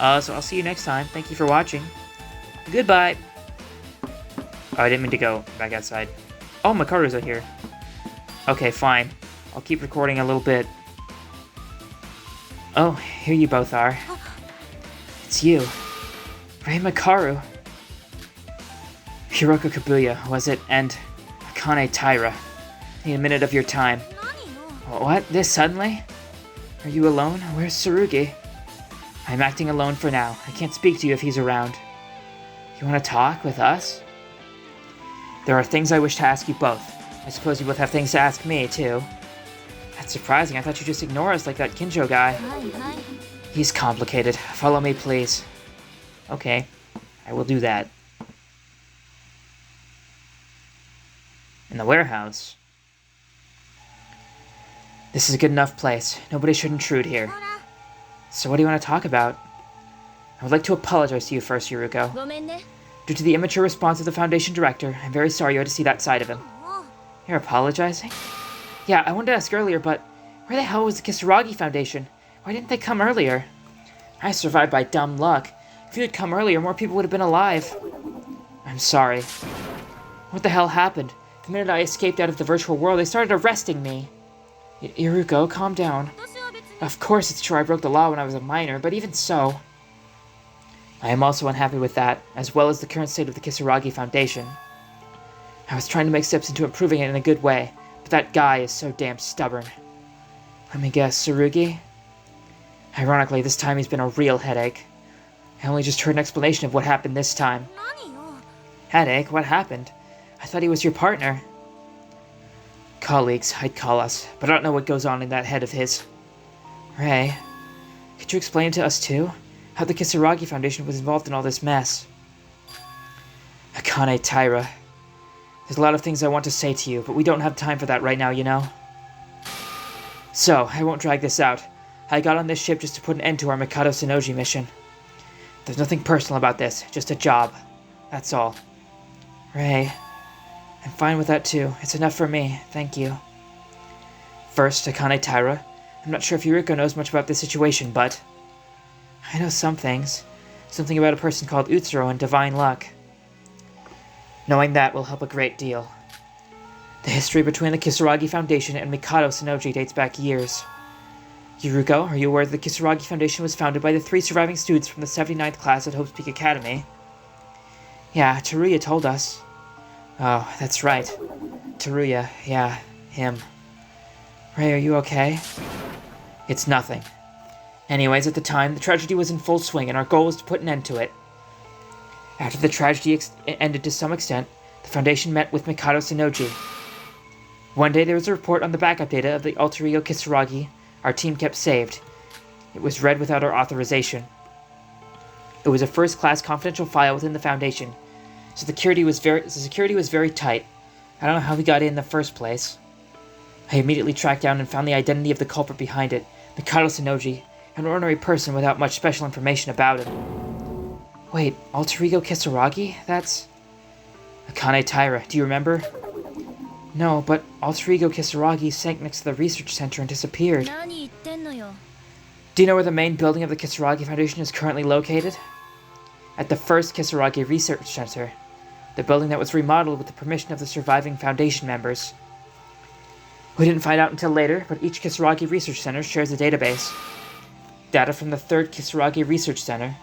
So I'll see you next time. Thank you for watching. Goodbye. Oh, I didn't mean to go back outside. Oh, Makaru's out here. Okay, fine. I'll keep recording a little bit. Oh, here you both are. It's you. Rei Makaru. Hiroko Kabuya, was it? And Akane Taira. Need a minute of your time. What? This suddenly? Are you alone? Where's Tsurugi? I'm acting alone for now. I can't speak to you if he's around. You want to talk with us? There are things I wish to ask you both. I suppose you both have things to ask me, too. That's surprising. I thought you'd just ignore us like that Kinjo guy. He's complicated. Follow me, please. Okay, I will do that. In the warehouse. This is a good enough place. Nobody should intrude here. So what do you want to talk about? I would like to apologize to you first, Yuruko. Due to the immature response of the Foundation Director, I'm very sorry you had to see that side of him. You're apologizing? Yeah, I wanted to ask earlier, but where the hell was the Kisaragi Foundation? Why didn't they come earlier? I survived by dumb luck. If you had come earlier, more people would have been alive. I'm sorry. What the hell happened? The minute I escaped out of the virtual world, they started arresting me. Iruko, calm down. Of course it's true I broke the law when I was a minor, but even so... I am also unhappy with that, as well as the current state of the Kisaragi Foundation. I was trying to make steps into improving it in a good way, but that guy is so damn stubborn. Let me guess, Tsurugi? Ironically, this time he's been a real headache. I only just heard an explanation of what happened this time. Headache? What happened? I thought he was your partner. Colleagues, I'd call us, but I don't know what goes on in that head of his. Rei, could you explain to us too? How the Kisaragi Foundation was involved in all this mess? Akane Taira. There's a lot of things I want to say to you, but we don't have time for that right now, you know? So, I won't drag this out. I got on this ship just to put an end to our Mikado Sonoji mission. There's nothing personal about this, just a job. That's all. Rei, I'm fine with that too. It's enough for me, thank you. First, Akane Taira. I'm not sure if Yuriko knows much about this situation, but... I know some things. Something about a person called Utsuro and Divine Luck. Knowing that will help a great deal. The history between the Kisaragi Foundation and Mikado Sonoji dates back years. Yuruko, are you aware that the Kisaragi Foundation was founded by the 3 surviving students from the 79th class at Hope's Peak Academy? Yeah, Teruya told us. Oh, that's right. Teruya, yeah, him. Rei, are you okay? It's nothing. Anyways, at the time, the tragedy was in full swing and our goal was to put an end to it. After the tragedy ended to some extent, the Foundation met with Mikado Sonoji. One day there was a report on the backup data of the alter ego Kisaragi our team kept saved. It was read without our authorization. It was a first-class confidential file within the Foundation, so the security was very tight. I don't know how we got in the first place. I immediately tracked down and found the identity of the culprit behind it, Mikado Sonoji, an ordinary person without much special information about him. Wait, alter ego Kisaragi? That's... Akane Taira, do you remember? No, but alter ego Kisaragi sank next to the research center and disappeared. Do you know where the main building of the Kisaragi Foundation is currently located? At the first Kisaragi Research Center, the building that was remodeled with the permission of the surviving Foundation members. We didn't find out until later, but each Kisaragi Research Center shares a database. Data from the third Kisaragi Research Center,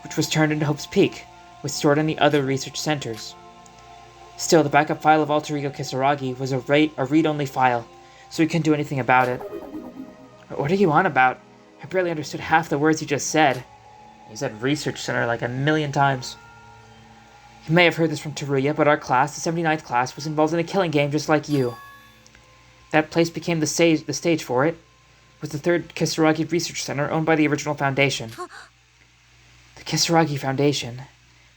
which was turned into Hope's Peak, was stored in the other research centers. Still, the backup file of alter ego Kisaragi was a read-only file, so we couldn't do anything about it. What are you on about? I barely understood half the words you just said. You said research center like a million times. You may have heard this from Teruya, but our class, the 79th class, was involved in a killing game just like you. That place became the stage for it. It was the third Kisaragi Research Center owned by the original Foundation. The Kisaragi Foundation?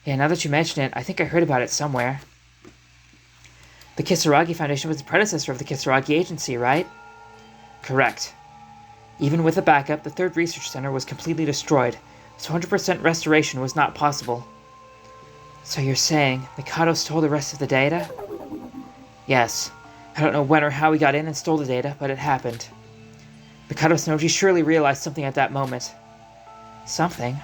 Yeah, now that you mention it, I think I heard about it somewhere. The Kisaragi Foundation was the predecessor of the Kisaragi Agency, right? Correct. Even with a backup, the third research center was completely destroyed, so 100% restoration was not possible. So you're saying Mikado stole the rest of the data? Yes. I don't know when or how he got in and stole the data, but it happened. Mikado Sonoji surely realized something at that moment. Something?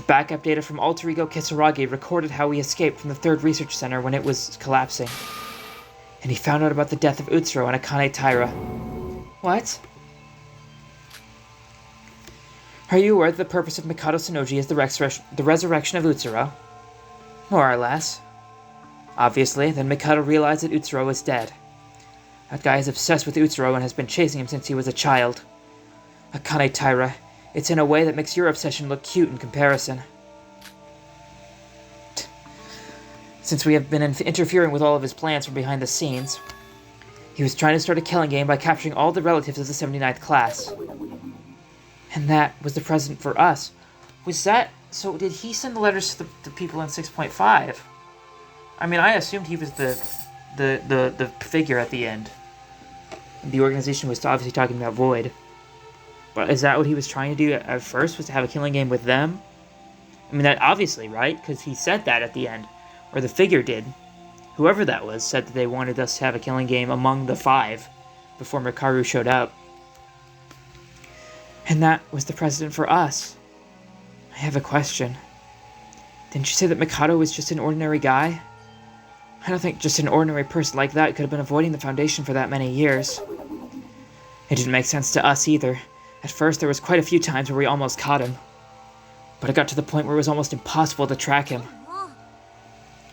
backup data from Alter Ego Kisaragi recorded how we escaped from the 3rd Research Center when it was collapsing. And he found out about the death of Utsuro and Akane Taira. What? Are you aware that the purpose of Mikado Sonoji is the resurrection of Utsuro? More or less. Obviously, then Mikado realized that Utsuro was dead. That guy is obsessed with Utsuro and has been chasing him since he was a child. Akane Taira, it's in a way that makes your obsession look cute in comparison. Since we have been interfering with all of his plans from behind the scenes, he was trying to start a killing game by capturing all the relatives of the 79th class. And that was the present for us. Was that... So did he send the letters to the people in 6.5? I mean, I assumed he was the figure at the end. The organization was obviously talking about Void. But is that what he was trying to do at first, was to have a killing game with them? I mean, that obviously, right? Because he said that at the end. Or the figure did. Whoever that was said that they wanted us to have a killing game among the 5 before Mikaru showed up. And that was the precedent for us. I have a question. Didn't you say that Mikado was just an ordinary guy? I don't think just an ordinary person like that could have been avoiding the Foundation for that many years. It didn't make sense to us either. At first, there was quite a few times where we almost caught him. But it got to the point where it was almost impossible to track him.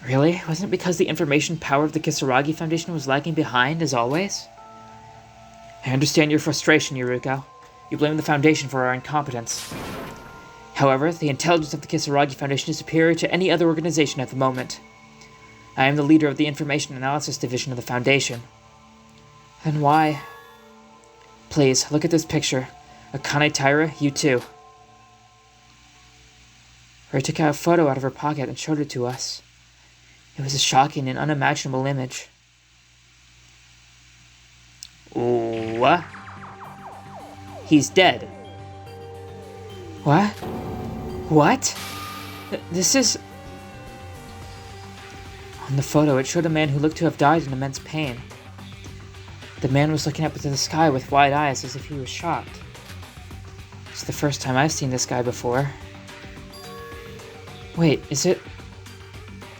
Really? Wasn't it because the information power of the Kisaragi Foundation was lagging behind, as always? I understand your frustration, Yuruko. You blame the Foundation for our incompetence. However, the intelligence of the Kisaragi Foundation is superior to any other organization at the moment. I am the leader of the Information Analysis Division of the Foundation. Then why? Please, look at this picture. Akane Taira, you too. Her took out a photo out of her pocket and showed it to us. It was a shocking and unimaginable image. What? He's dead. What? What? This is... On the photo, it showed a man who looked to have died in immense pain. The man was looking up into the sky with wide eyes as if he was shocked. It's the first time I've seen this guy before. Wait, is it...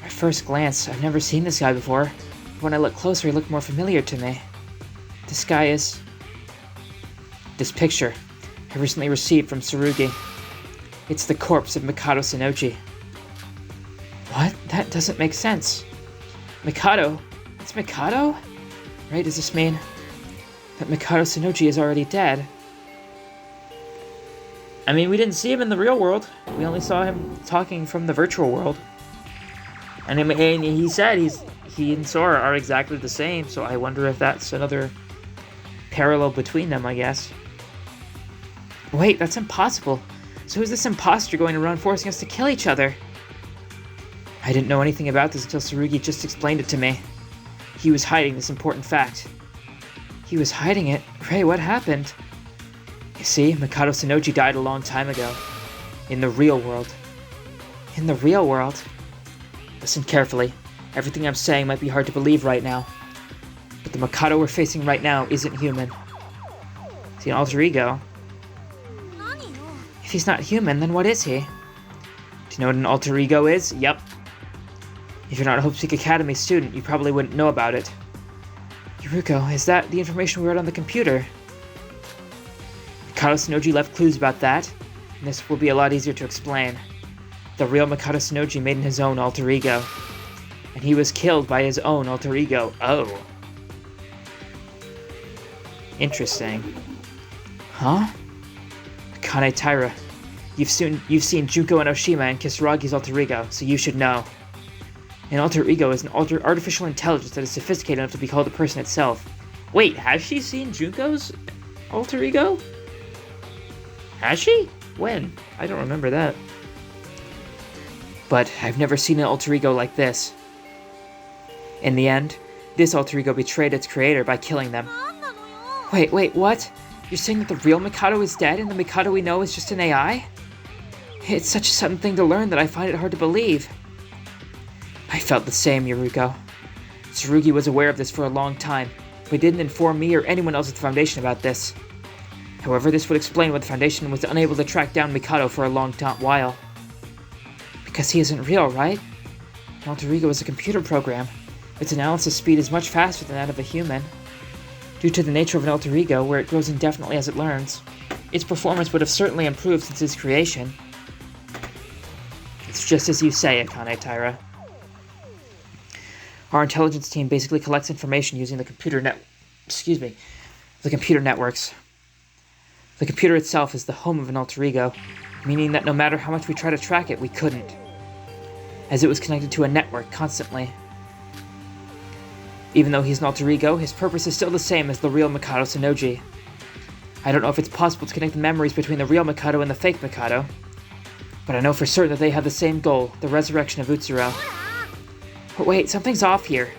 At first glance, I've never seen this guy before. But when I look closer, he looked more familiar to me. This guy is... This picture I recently received from Tsurugi. It's the corpse of Mikado Sonoji. What? That doesn't make sense. Mikado? It's Mikado? Right, does this mean that Mikado Sonoji is already dead? I mean, we didn't see him in the real world. We only saw him talking from the virtual world. And he said he and Sora are exactly the same, so I wonder if that's another parallel between them, I guess. Wait, that's impossible. So who's this imposter going around forcing us to kill each other? I didn't know anything about this until Tsurugi just explained it to me. He was hiding this important fact. He was hiding it? Ray, what happened? You see, Mikado Sonoji died a long time ago. In the real world. In the real world? Listen carefully. Everything I'm saying might be hard to believe right now. But the Mikado we're facing right now isn't human. Is he an alter ego? If he's not human, then what is he? Do you know what an alter ego is? Yep. If you're not a Hopeseek Academy student, you probably wouldn't know about it. Yuruko, is that the information we read on the computer? Mikado Sonoji left clues about that, and this will be a lot easier to explain. The real Mikado Sonoji made in his own alter ego. And he was killed by his own alter ego. Oh. Interesting. Huh? Akane Taira, you've seen Junko and Oshima and Kisaragi's alter ego, so you should know. An alter ego is an artificial intelligence that is sophisticated enough to be called a person itself. Wait, has she seen Junko's alter ego? Has she? When? I don't remember that. But I've never seen an alter ego like this. In the end, this alter ego betrayed its creator by killing them. Wait, what? You're saying that the real Mikado is dead and the Mikado we know is just an AI? It's such a sudden thing to learn that I find it hard to believe. I felt the same, Yuruko. Tsurugi was aware of this for a long time, but didn't inform me or anyone else at the Foundation about this. However, this would explain why the Foundation was unable to track down Mikado for a long while. Because he isn't real, right? An alter ego is a computer program. Its analysis speed is much faster than that of a human. Due to the nature of an alter ego, where it grows indefinitely as it learns, its performance would have certainly improved since its creation. It's just as you say, Akane Taira. Our intelligence team basically collects information using the computer networks. The computer itself is the home of an alter ego, meaning that no matter how much we try to track it, we couldn't, as it was connected to a network constantly. Even though he's an alter ego, his purpose is still the same as the real Mikado Sonoji. I don't know if it's possible to connect the memories between the real Mikado and the fake Mikado, but I know for certain that they have the same goal, the resurrection of Utsuro. But wait, something's off here.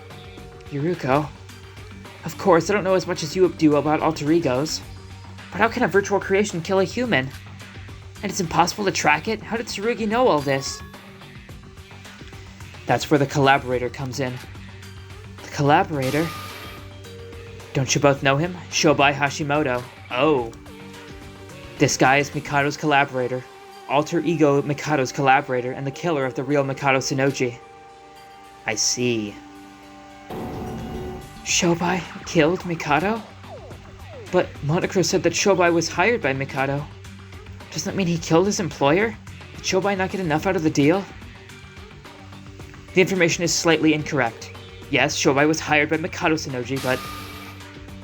Yuruko. Of course, I don't know as much as you do about alter egos, but how can a virtual creation kill a human? And it's impossible to track it? How did Tsurugi know all this? That's where the collaborator comes in. The collaborator? Don't you both know him? Shobai Hashimoto. Oh. This guy is Mikado's collaborator. Alter ego Mikado's collaborator and the killer of the real Mikado Sonoji. I see. Shobai killed Mikado? But Monocro said that Shobai was hired by Mikado. Doesn't that mean he killed his employer? Did Shobai not get enough out of the deal? The information is slightly incorrect. Yes, Shobai was hired by Mikado Sonoji, but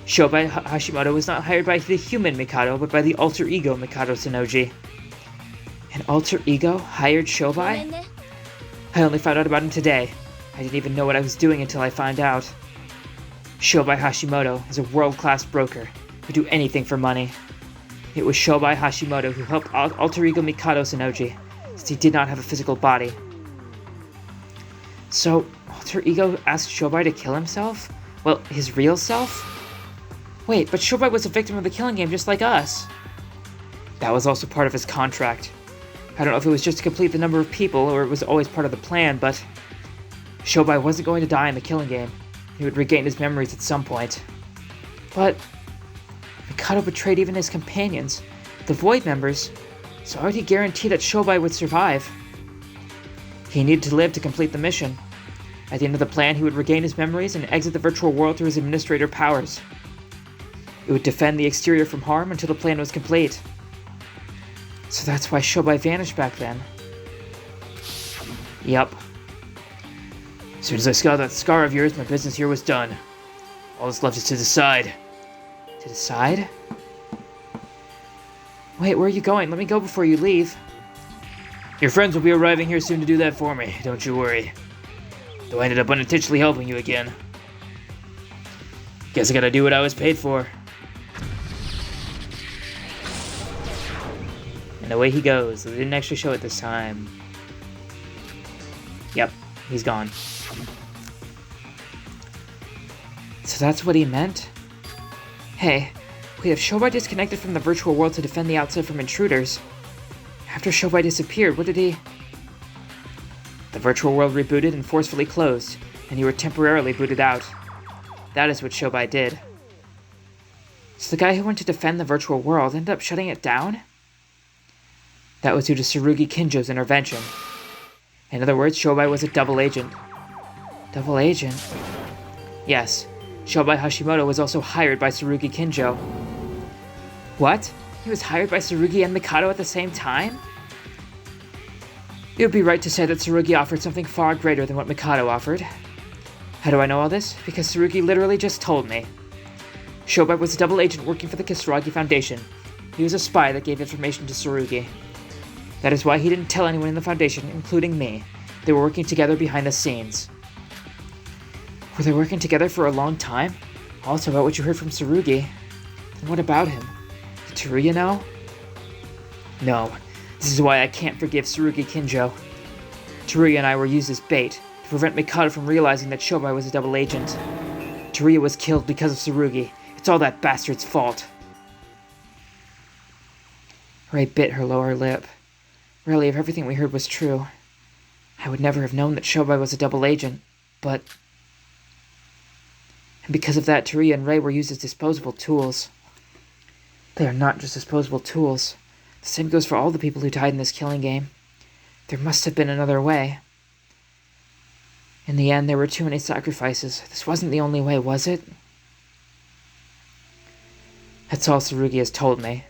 Shobai Hashimoto was not hired by the human Mikado, but by the alter ego Mikado Sonoji. An alter ego hired Shobai? I only found out about him today. I didn't even know what I was doing until I found out. Shobai Hashimoto is a world-class broker who do anything for money. It was Shobai Hashimoto who helped alter ego Mikado Sonoji, since he did not have a physical body. So, alter ego asked Shobai to kill himself? Well, his real self? Wait, but Shobai was a victim of the killing game just like us. That was also part of his contract. I don't know if it was just to complete the number of people or it was always part of the plan, but Shobai wasn't going to die in the killing game. He would regain his memories at some point. But Mikado betrayed even his companions, the Void members, so how would he guarantee that Shobai would survive? He needed to live to complete the mission. At the end of the plan, he would regain his memories and exit the virtual world through his administrator powers. It would defend the exterior from harm until the plan was complete. So that's why Shobai vanished back then. Yup. As soon as I saw that scar of yours, my business here was done. All that's left is to decide. To decide? Wait, where are you going? Let me go before you leave. Your friends will be arriving here soon to do that for me, don't you worry. Though I ended up unintentionally helping you again. Guess I gotta do what I was paid for. And away he goes. They didn't actually show it this time. Yep, he's gone. So that's what he meant? Hey, wait, if Shobai disconnected from the virtual world to defend the outside from intruders, after Shobai disappeared, what did he... The virtual world rebooted and forcefully closed, and you were temporarily booted out. That is what Shobai did. So the guy who went to defend the virtual world ended up shutting it down? That was due to Tsurugi Kinjo's intervention. In other words, Shobai was a double agent. Double agent? Yes, Shobai Hashimoto was also hired by Tsurugi Kinjo. What? He was hired by Tsurugi and Mikado at the same time? It would be right to say that Tsurugi offered something far greater than what Mikado offered. How do I know all this? Because Tsurugi literally just told me. Shobai was a double agent working for the Kisaragi Foundation. He was a spy that gave information to Tsurugi. That is why he didn't tell anyone in the Foundation, including me. They were working together behind the scenes. Were they working together for a long time? Also about what you heard from Tsurugi. Then what about him? Did Teruya know? No. This is why I can't forgive Tsurugi Kinjo. Teruya and I were used as bait to prevent Mikado from realizing that Shobai was a double agent. Teruya was killed because of Tsurugi. It's all that bastard's fault. Ray bit her lower lip. Really, if everything we heard was true, I would never have known that Shobai was a double agent, but... And because of that, Teruya and Ray were used as disposable tools. They are not just disposable tools. The same goes for all the people who died in this killing game. There must have been another way. In the end, there were too many sacrifices. This wasn't the only way, was it? That's all Tsurugi has told me.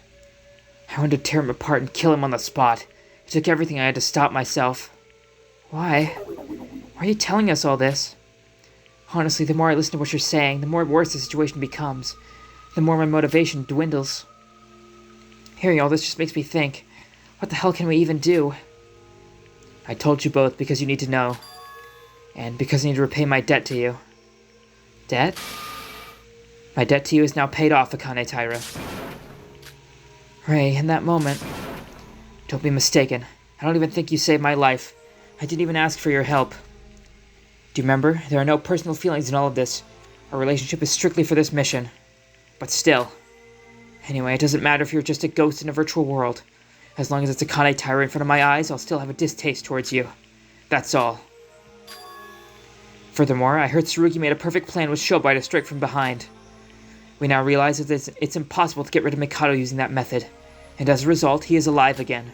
I wanted to tear him apart and kill him on the spot. It took everything I had to stop myself. Why? Why are you telling us all this? Honestly, the more I listen to what you're saying, the more worse the situation becomes. The more my motivation dwindles. Hearing all this just makes me think, what the hell can we even do? I told you both because you need to know. And because I need to repay my debt to you. Debt? My debt to you is now paid off, Akane Taira. Ray, in that moment... Don't be mistaken. I don't even think you saved my life. I didn't even ask for your help. Do you remember? There are no personal feelings in all of this. Our relationship is strictly for this mission. But still. Anyway, it doesn't matter if you're just a ghost in a virtual world. As long as it's Akane Taira in front of my eyes, I'll still have a distaste towards you. That's all. Furthermore, I heard Tsurugi made a perfect plan with Shobai to strike from behind. We now realize that it's impossible to get rid of Mikado using that method, and as a result, he is alive again.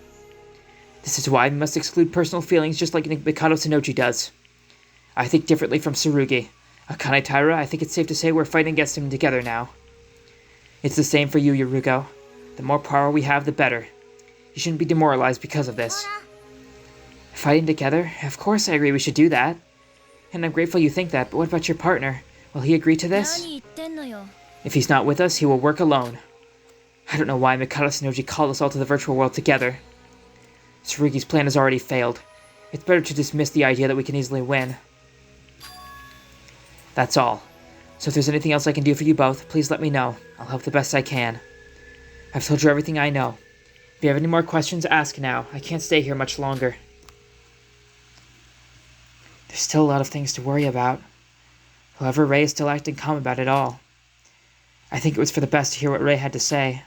This is why we must exclude personal feelings just like Mikado Tsunoji does. I think differently from Tsurugi. Akane Taira, I think it's safe to say we're fighting against him together now. It's the same for you, Yoruko. The more power we have, the better. You shouldn't be demoralized because of this. Fighting together? Of course I agree we should do that. And I'm grateful you think that, but what about your partner? Will he agree to this? If he's not with us, he will work alone. I don't know why Mikado Tsunoji called us all to the virtual world together. Tsurugi's plan has already failed. It's better to dismiss the idea that we can easily win. That's all. So if there's anything else I can do for you both, please let me know. I'll help the best I can. I've told you everything I know. If you have any more questions, ask now. I can't stay here much longer. There's still a lot of things to worry about. However, Ray is still acting calm about it all. I think it was for the best to hear what Ray had to say.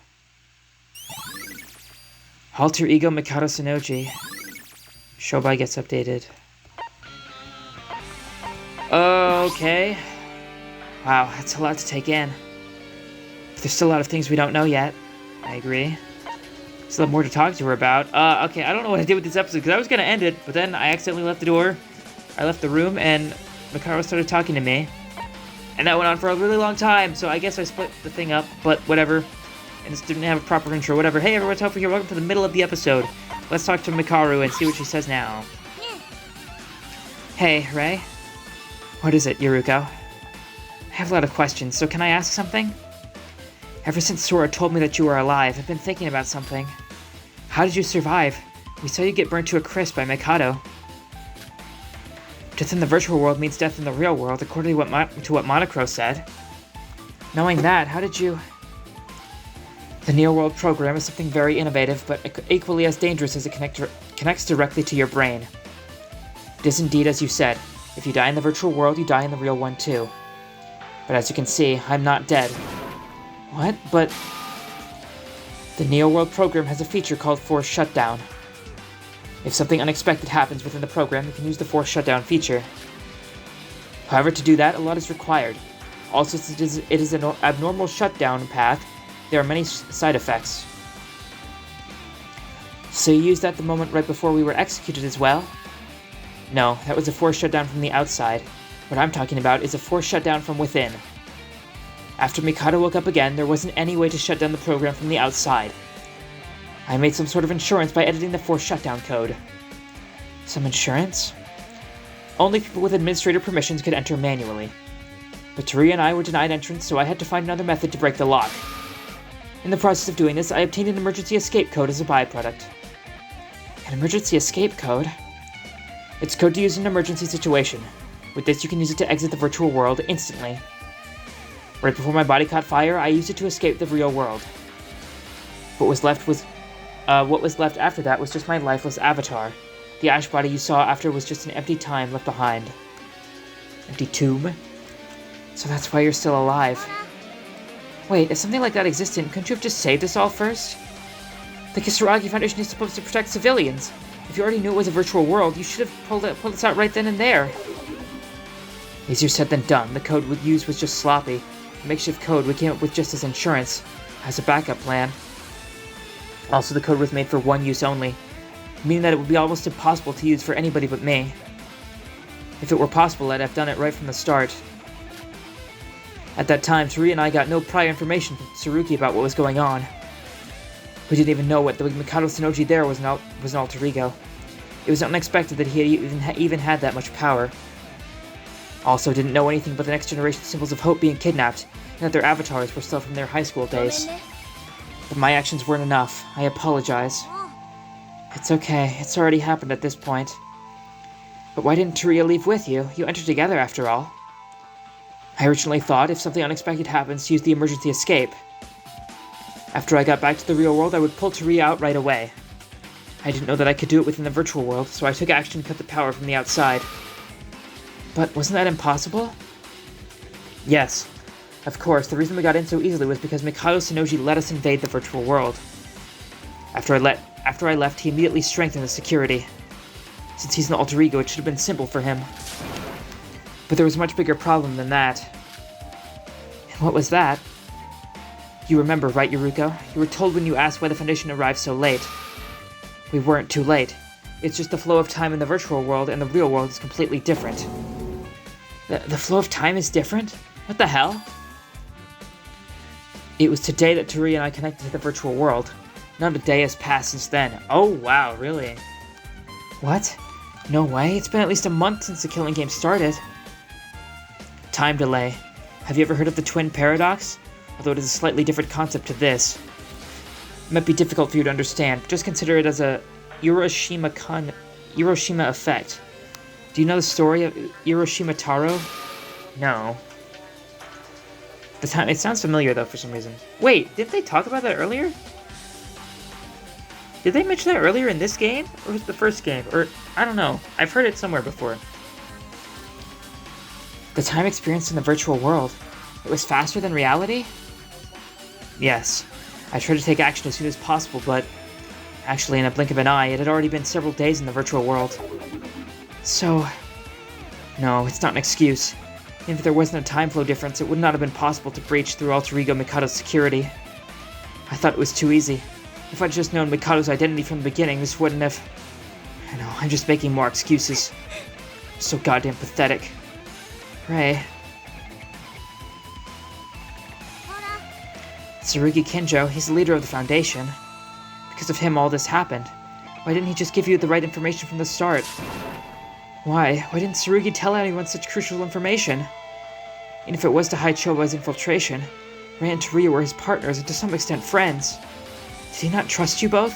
Alter Ego Mikado Tsunoji. Shobai gets updated. Okay. Wow, that's a lot to take in. But there's still a lot of things we don't know yet. I agree. Still have more to talk to her about. Okay, I don't know what I did with this episode, because I was going to end it, but then I accidentally left the door. I left the room, and Mikado started talking to me. And that went on for a really long time, so I guess I split the thing up, but whatever. And just didn't have a proper intro, whatever. Hey everyone, Topher here, welcome to the middle of the episode. Let's talk to Mikaru and see what she says now. Hey, Ray? What is it, Yoruko? I have a lot of questions, so can I ask something? Ever since Sora told me that you were alive, I've been thinking about something. How did you survive? We saw you get burnt to a crisp by Mikado. Death in the virtual world means death in the real world, according to what Monocro said. Knowing that, how did you... The Neo World program is something very innovative, but equally as dangerous as it connects directly to your brain. It is indeed as you said. If you die in the virtual world, you die in the real one too. But as you can see, I'm not dead. What? But... The Neo World program has a feature called Force Shutdown. If something unexpected happens within the program, you can use the Force Shutdown feature. However, to do that, a lot is required. Also, since it is an abnormal shutdown path, there are many side effects. So you used that the moment right before we were executed as well? No, that was a Force Shutdown from the outside. What I'm talking about is a Force Shutdown from within. After Mikado woke up again, there wasn't any way to shut down the program from the outside. I made some sort of insurance by editing the Force Shutdown code. Some insurance? Only people with administrator permissions could enter manually. But Teruya and I were denied entrance, so I had to find another method to break the lock. In the process of doing this, I obtained an emergency escape code as a byproduct. An emergency escape code? It's code to use in an emergency situation. With this, you can use it to exit the virtual world instantly. Right before my body caught fire, I used it to escape the real world. What was left after that was just my lifeless avatar. The ash body you saw after was just an empty time left behind. Empty tomb? So that's why you're still alive. Wait, if something like that existed, couldn't you have just saved us all first? The Kisaragi Foundation is supposed to protect civilians. If you already knew it was a virtual world, you should have pulled this out right then and there. Easier said than done. The code we used was just sloppy. The makeshift code we came up with just as insurance, as a backup plan. Also, the code was made for one use only. meaning that it would be almost impossible to use for anybody but me. If it were possible, I'd have done it right from the start. At that time, Tori and I got no prior information from Tsurugi about what was going on. We didn't even know what the Mikado Tsunoji there was an alter ego. It was unexpected that he had even had that much power. Also, didn't know anything about the next generation symbols of hope being kidnapped, and that their avatars were still from their high school days. But my actions weren't enough. I apologize. It's okay. It's already happened at this point. But why didn't Turiya leave with you? You entered together, after all. I originally thought, if something unexpected happens, to use the emergency escape. After I got back to the real world, I would pull Turiya out right away. I didn't know that I could do it within the virtual world, so I took action to cut the power from the outside. But wasn't that impossible? Yes. Of course, the reason we got in so easily was because Mikado Tsunoji let us invade the virtual world. After I left, he immediately strengthened the security. Since he's an alter ego, it should have been simple for him. But there was a much bigger problem than that. And what was that? You remember, right, Yuruko? You were told when you asked why the Foundation arrived so late. We weren't too late. It's just the flow of time in the virtual world and the real world is completely different. The flow of time is different? What the hell? It was today that Tori and I connected to the virtual world. Not a day has passed since then. Oh wow, really? What? No way, it's been at least a month since the killing game started. Time delay. Have you ever heard of the twin paradox? Although it is a slightly different concept to this. It might be difficult for you to understand, but just consider it as a Hiroshima effect. Do you know the story of Hiroshima Taro? No. It sounds familiar though for some reason. Wait, didn't they talk about that earlier? Did they mention that earlier in this game? Or was it the first game? Or, I don't know. I've heard it somewhere before. The time experienced in the virtual world. It was faster than reality? Yes. I tried to take action as soon as possible, but... Actually, in a blink of an eye, it had already been several days in the virtual world. So... No, it's not an excuse. Even if there wasn't a time flow difference, it would not have been possible to breach through Alter Ego Mikado's security. I thought it was too easy. If I'd just known Mikado's identity from the beginning, this wouldn't have... I know, I'm just making more excuses. So goddamn pathetic. Ray. Tsurugi Kinjo, he's the leader of the Foundation. Because of him, all this happened. Why didn't he just give you the right information from the start? Why? Why didn't Tsurugi tell anyone such crucial information? And if it was to hide Choba's infiltration, Ray and Turiya were his partners and to some extent friends. Did he not trust you both?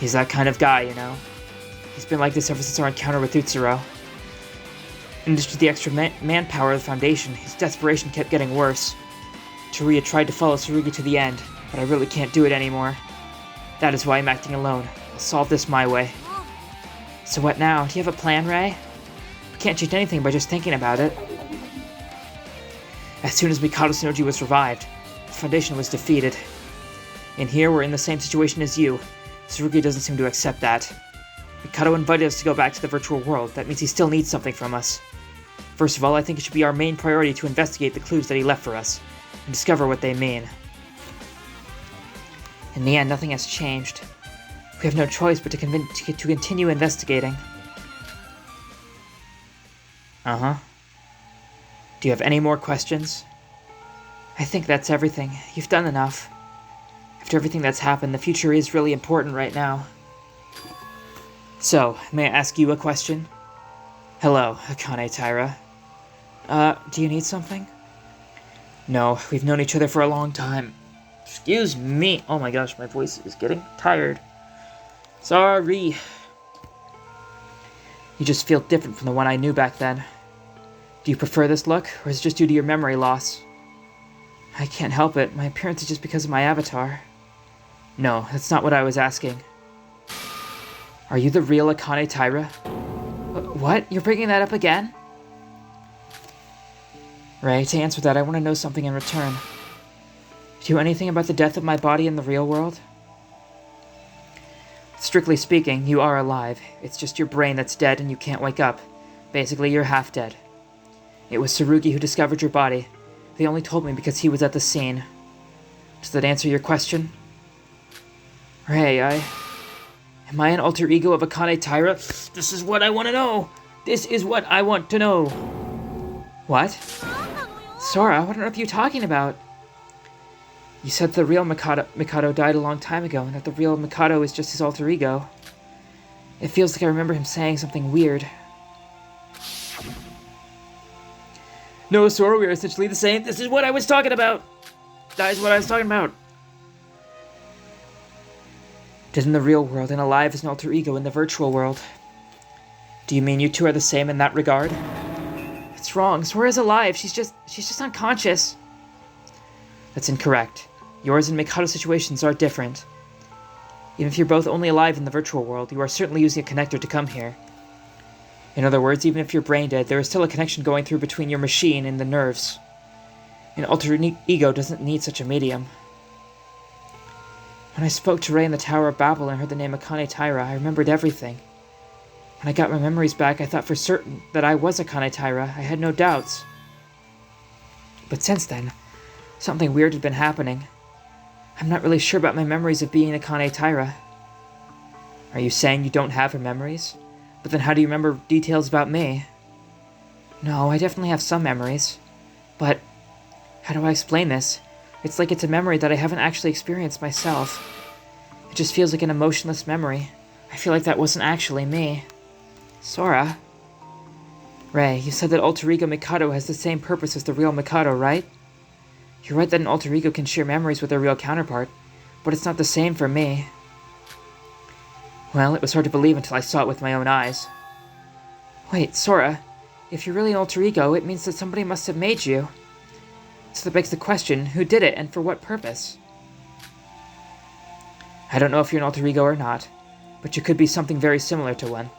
He's that kind of guy, you know. He's been like this ever since our encounter with Utsuro. In addition to the extra manpower of the Foundation, his desperation kept getting worse. Turiya tried to follow Tsurugi to the end, but I really can't do it anymore. That is why I'm acting alone. I'll solve this my way. So what now? Do you have a plan, Ray? We can't change anything by just thinking about it. As soon as Mikado Tsunoji was revived, the Foundation was defeated. And here we're in the same situation as you. Tsurugi doesn't seem to accept that. Mikado invited us to go back to the virtual world. That means he still needs something from us. First of all, I think it should be our main priority to investigate the clues that he left for us, and discover what they mean. In the end, nothing has changed. We have no choice but to continue investigating. Uh-huh. Do you have any more questions? I think that's everything. You've done enough. After everything that's happened, the future is really important right now. So, may I ask you a question? Hello, Akane Taira. Do you need something? No, we've known each other for a long time. Excuse me. Oh my gosh, my voice is getting tired. Sorry. You just feel different from the one I knew back then. Do you prefer this look, or is it just due to your memory loss? I can't help it. My appearance is just because of my avatar. No, that's not what I was asking. Are you the real Akane Taira? What? You're bringing that up again? Ray, to answer that, I want to know something in return. Do you know anything about the death of my body in the real world? Strictly speaking, you are alive. It's just your brain that's dead and you can't wake up. Basically, you're half dead. It was Tsurugi who discovered your body. They only told me because he was at the scene. Does that answer your question? Ray, Am I an alter ego of Akane Taira? This is what I want to know! This is what I want to know! What? Sora, what on earth are you talking about? You said the real Mikado died a long time ago, and that the real Mikado is just his alter ego. It feels like I remember him saying something weird. No, Sora, we are essentially the same. This is what I was talking about! That is what I was talking about! Dead in the real world and alive as an alter ego in the virtual world. Do you mean you two are the same in that regard? It's wrong. Sora's alive. She's just unconscious. That's incorrect. Yours and Mikado's situations are different. Even if you're both only alive in the virtual world, you are certainly using a connector to come here. In other words, even if you're brain dead, there is still a connection going through between your machine and the nerves. An alter ego doesn't need such a medium. When I spoke to Ray in the Tower of Babel and heard the name Akane Taira, I remembered everything. When I got my memories back, I thought for certain that I was Akane Taira. I had no doubts. But since then, something weird had been happening. I'm not really sure about my memories of being Akane Taira. Are you saying you don't have her memories? But then how do you remember details about me? No, I definitely have some memories. But how do I explain this? It's like it's a memory that I haven't actually experienced myself. It just feels like an emotionless memory. I feel like that wasn't actually me. Sora? Ray, you said that alter ego Mikado has the same purpose as the real Mikado, right? You're right that an alter ego can share memories with their real counterpart, but it's not the same for me. Well, it was hard to believe until I saw it with my own eyes. Wait, Sora, if you're really an alter ego, it means that somebody must have made you. So that begs the question, who did it and for what purpose? I don't know if you're an alter ego or not, but you could be something very similar to one.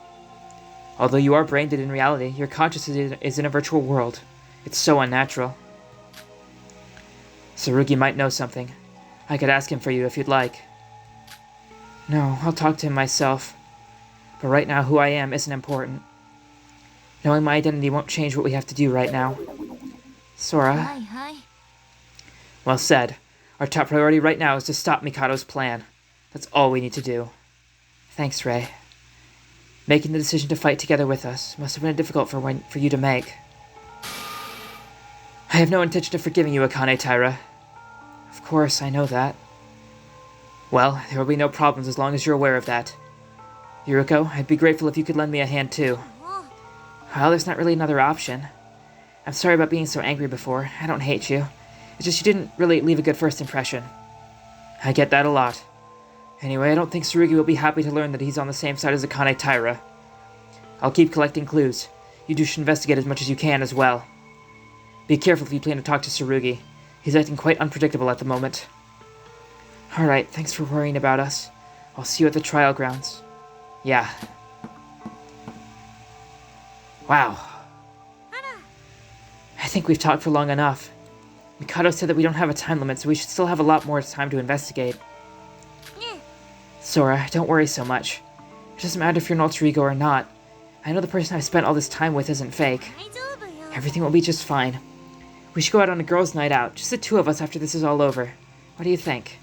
Although you are brain dead in reality, your consciousness is in a virtual world. It's so unnatural. Tsurugi might know something. I could ask him for you if you'd like. No, I'll talk to him myself. But right now, who I am isn't important. Knowing my identity won't change what we have to do right now. Sora. Hi. Well said. Our top priority right now is to stop Mikado's plan. That's all we need to do. Thanks, Ray. Making the decision to fight together with us must have been difficult for you to make. I have no intention of forgiving you, Akane Taira. Of course, I know that. Well, there will be no problems as long as you're aware of that. Yuruko, I'd be grateful if you could lend me a hand too. Well, there's not really another option. I'm sorry about being so angry before. I don't hate you. It's just you didn't really leave a good first impression. I get that a lot. Anyway, I don't think Tsurugi will be happy to learn that he's on the same side as Akane Taira. I'll keep collecting clues. You two should investigate as much as you can as well. Be careful if you plan to talk to Tsurugi. He's acting quite unpredictable at the moment. Alright, thanks for worrying about us. I'll see you at the trial grounds. Yeah. Wow. I think we've talked for long enough. Mikado said that we don't have a time limit, so we should still have a lot more time to investigate. Sora, don't worry so much. It doesn't matter if you're an alter ego or not. I know the person I've spent all this time with isn't fake. Everything will be just fine. We should go out on a girls' night out, just the two of us after this is all over. What do you think?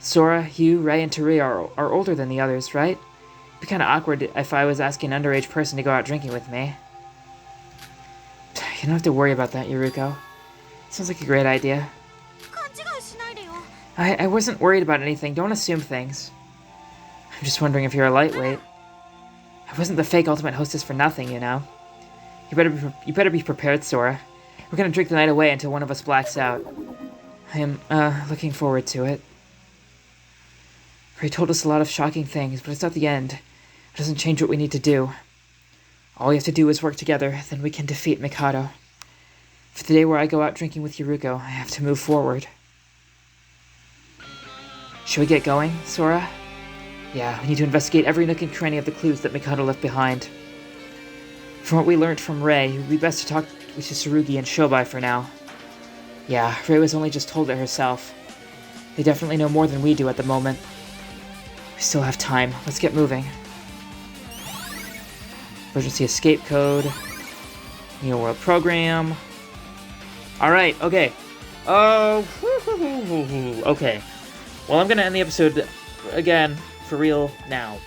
Sora, you, Ray, and Tari are older than the others, right? It'd be kind of awkward if I was asking an underage person to go out drinking with me. You don't have to worry about that, Yuruko. Sounds like a great idea. I wasn't worried about anything. Don't assume things. I'm just wondering if you're a lightweight. I wasn't the fake ultimate hostess for nothing, you know. You better be prepared, Sora. We're gonna drink the night away until one of us blacks out. I am, looking forward to it. Ray told us a lot of shocking things, but it's not the end. It doesn't change what we need to do. All we have to do is work together, then we can defeat Mikado. For the day where I go out drinking with Yuruko, I have to move forward. Should we get going, Sora? Yeah, we need to investigate every nook and cranny of the clues that Mikado left behind. From what we learned from Ray, it would be best to talk with Tsurugi and Shobai for now. Yeah, Ray was only just told it herself. They definitely know more than we do at the moment. We still have time. Let's get moving. Emergency escape code. Neo World program. Alright, okay. Okay. Well, I'm gonna end the episode again, for real, now.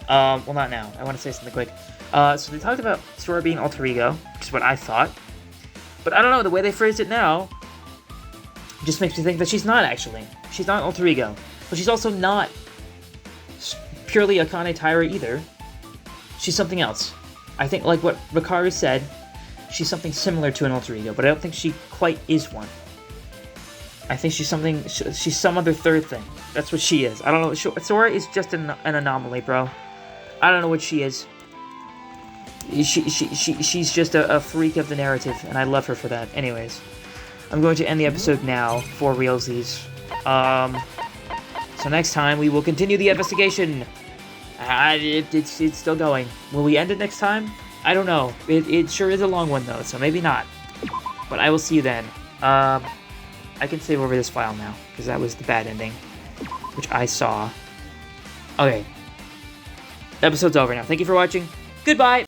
Well, not now. I want to say something quick. So they talked about Sora being alter ego, which is what I thought. But I don't know, the way they phrased it now just makes me think that she's not, actually. She's not alter ego. But she's also not purely Akane Taira either. She's something else. I think, like what Rikaru said, she's something similar to an alter ego, but I don't think she quite is one. I think she's something, she's some other third thing. That's what she is. I don't know, Sora is just an anomaly, bro. I don't know what she is. She's just a freak of the narrative, and I love her for that. Anyways, I'm going to end the episode now for realsies. So next time we will continue the investigation. It's still going. Will we end it next time? I don't know. It sure is a long one though, so maybe not. But I will see you then. I can save over this file now, because that was the bad ending, which I saw. Okay. The episode's over now. Thank you for watching. Goodbye!